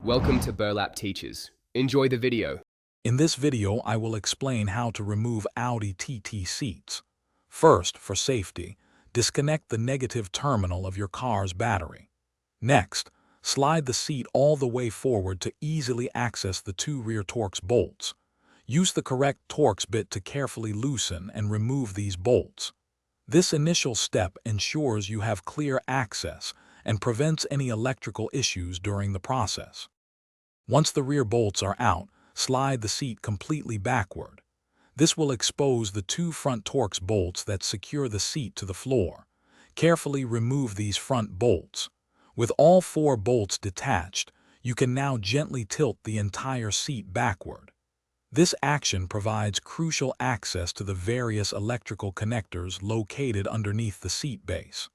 Welcome to Burlap Teachers. Enjoy the video. In this video, I will explain how to remove Audi TT seats. First, for safety, disconnect the negative terminal of your car's battery. Next, slide the seat all the way forward to easily access the two rear Torx bolts. Use the correct Torx bit to carefully loosen and remove these bolts. This initial step ensures you have clear access and prevents any electrical issues during the process. Once the rear bolts are out, slide the seat completely backward. This will expose the two front Torx bolts that secure the seat to the floor. Carefully remove these front bolts. With all four bolts detached, you can now gently tilt the entire seat backward. This action provides crucial access to the various electrical connectors located underneath the seat base.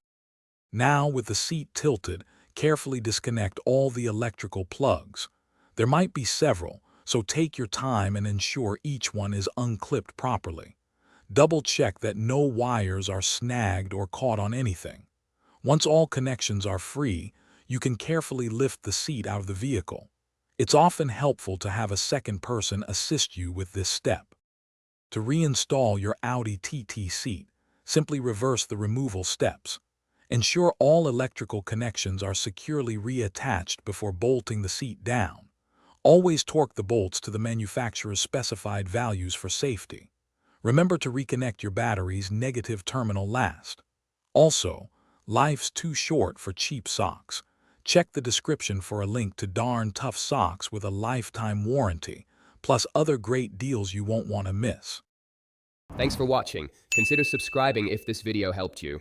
Now, with the seat tilted, carefully disconnect all the electrical plugs. There might be several, so take your time and ensure each one is unclipped properly. Double-check that no wires are snagged or caught on anything. Once all connections are free, you can carefully lift the seat out of the vehicle. It's often helpful to have a second person assist you with this step. To reinstall your Audi TT seat, simply reverse the removal steps. Ensure all electrical connections are securely reattached before bolting the seat down. Always torque the bolts to the manufacturer's specified values for safety. Remember to reconnect your battery's negative terminal last. Also, life's too short for cheap socks. Check the description for a link to darn tough socks with a lifetime warranty, plus other great deals you won't want to miss. Thanks for watching. Consider subscribing if this video helped you.